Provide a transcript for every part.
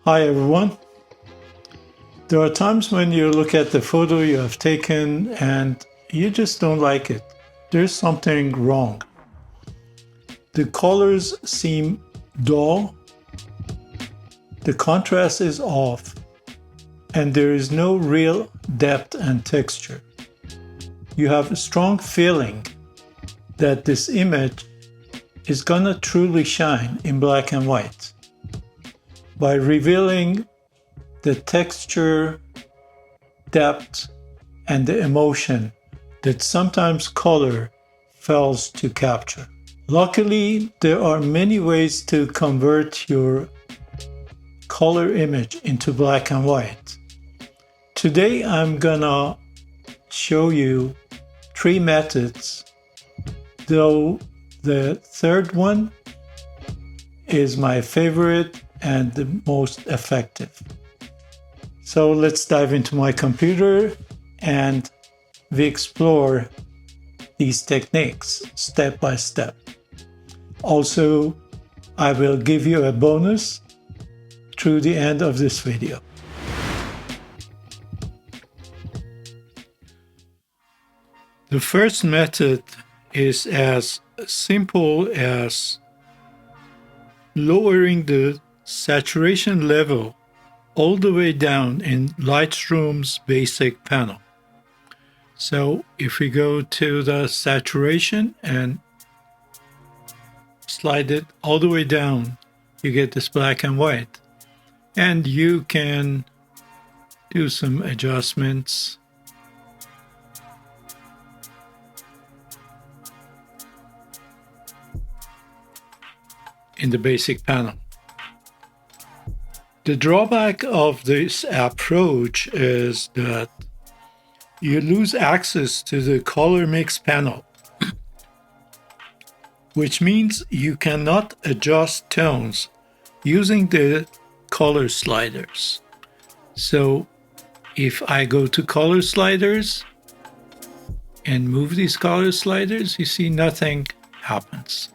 Hi everyone. There are times when you look at the photo you have taken and you just don't like it. There's something wrong. The colors seem dull, the contrast is off, and there is no real depth and texture. You have a strong feeling that this image is gonna truly shine in black and white by revealing the texture, depth, and the emotion that sometimes color fails to capture. Luckily, there are many ways to convert your color image into black and white. Today, I'm gonna show you 3 methods, though the third one is my favorite and the most effective. So let's dive into my computer and we explore these techniques step by step. Also, I will give you a bonus through the end of this video. The first method is as simple as lowering the saturation level all the way down in Lightroom's basic panel. So if we go to the saturation and slide it all the way down, you get this black and white. And you can do some adjustments. In the basic panel. The drawback of this approach is that you lose access to the color mix panel, which means you cannot adjust tones using the color sliders. So if I go to color sliders and move these color sliders, you see nothing happens.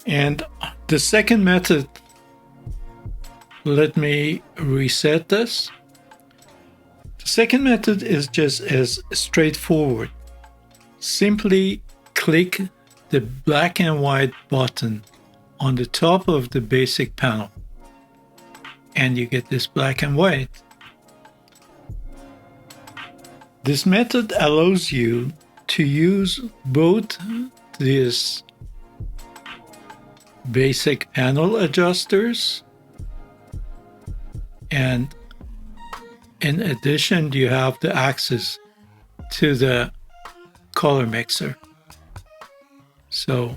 And the second method, let me reset this. The second method is just as straightforward. Simply click the black and white button on the top of the basic panel and you get this black and white. This method allows you to use both this basic panel adjusters, and in addition you have the access to the color mixer, so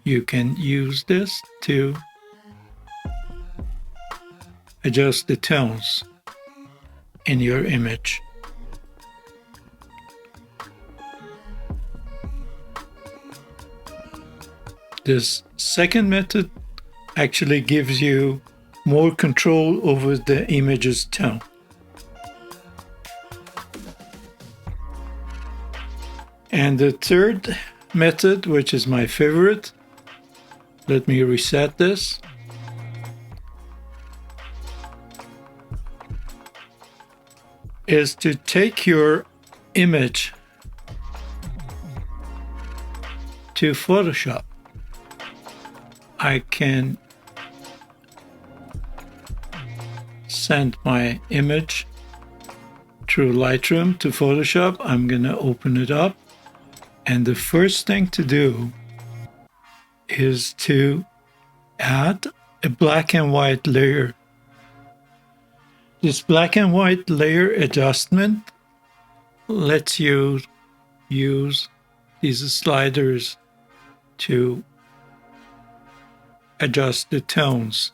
you can use this to adjust the tones in your image. This second method actually gives you more control over the image's tone. And the third method, which is my favorite, let me reset this. Is to take your image to Photoshop. I can send my image through Lightroom to Photoshop. I'm going to open it up. And the first thing to do is to add a black and white layer. This black and white layer adjustment lets you use these sliders to adjust the tones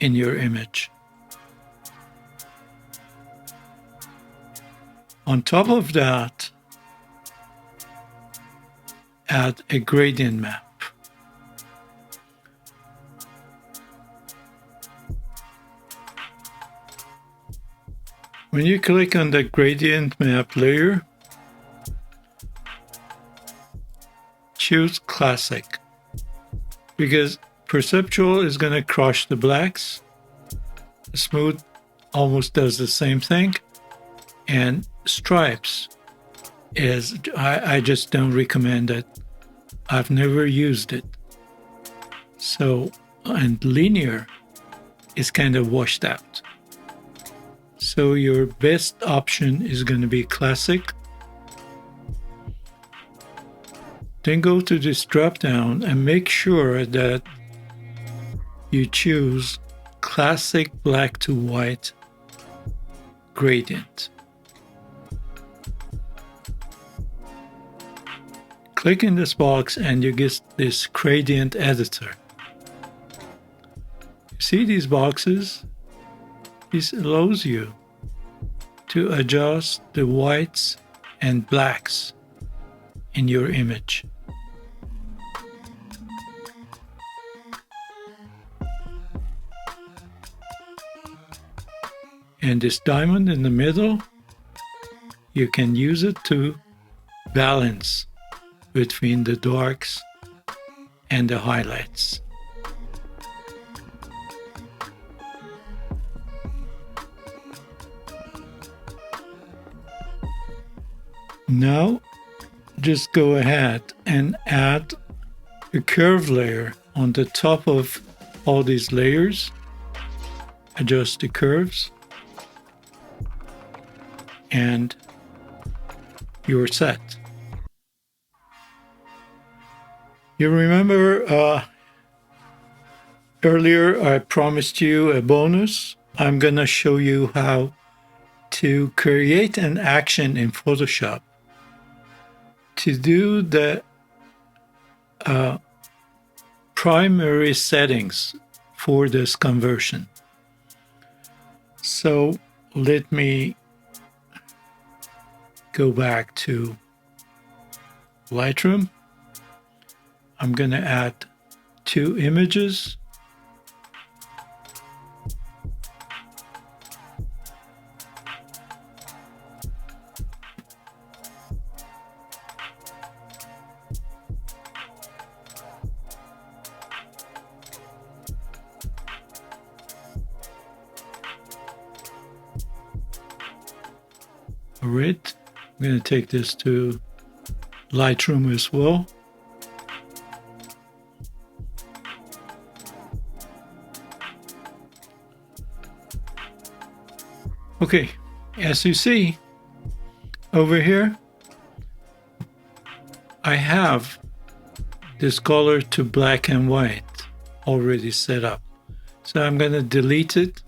in your image. On top of that, add a gradient map. When you click on the gradient map layer, choose Classic. because perceptual is going to crush the blacks. Smooth almost does the same thing, and stripes is I just don't recommend it. I've never used it. So, and linear is kind of washed out. So your best option is going to be classic. Then go to this drop down and make sure that you choose classic black to white gradient. Click in this box and you get this gradient editor. See these boxes? This allows you to adjust the whites and blacks in your image. And this diamond in the middle, you can use it to balance between the darks and the highlights. Now, just go ahead and add a curve layer on the top of all these layers. Adjust the curves, and you're set. You remember earlier I promised you a bonus? I'm gonna show you how to create an action in Photoshop to do the primary settings for this conversion. So let me go back to Lightroom. I'm going to add 2 images. All right, I'm going to take this to Lightroom as well. Okay, as you see over here, I have this color to black and white already set up. So I'm going to delete it.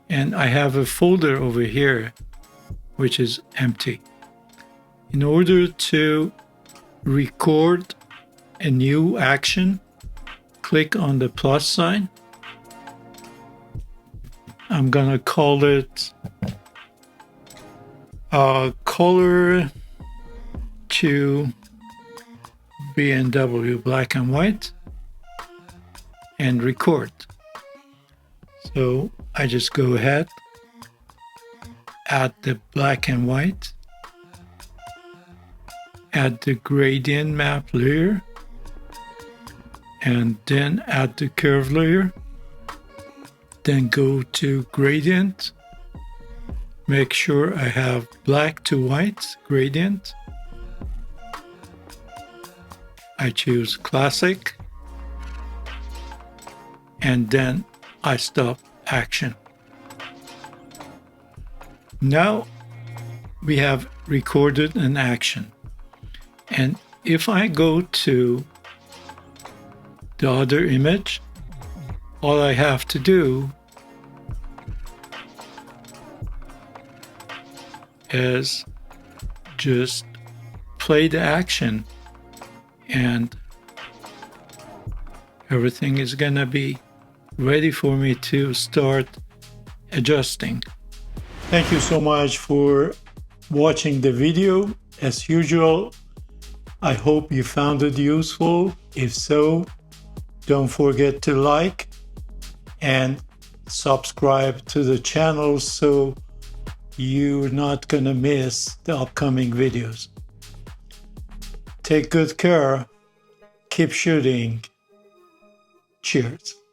And I have a folder over here which is empty. In order to record a new action, click on the plus sign. I'm gonna call it color to B&W black and white, and record. So I just go ahead, add the black and white, add the gradient map layer, and then add the curve layer. Then go to gradient, make sure I have black to white gradient. I choose classic, and then I stop action. Now we have recorded an action. And if I go to the other image, all I have to do is just play the action, and everything is gonna be ready for me to start adjusting. Thank you so much for watching the video. As usual, I hope you found it useful. If so, don't forget to like and subscribe to the channel so you're not gonna miss the upcoming videos. Take good care, keep shooting, Cheers.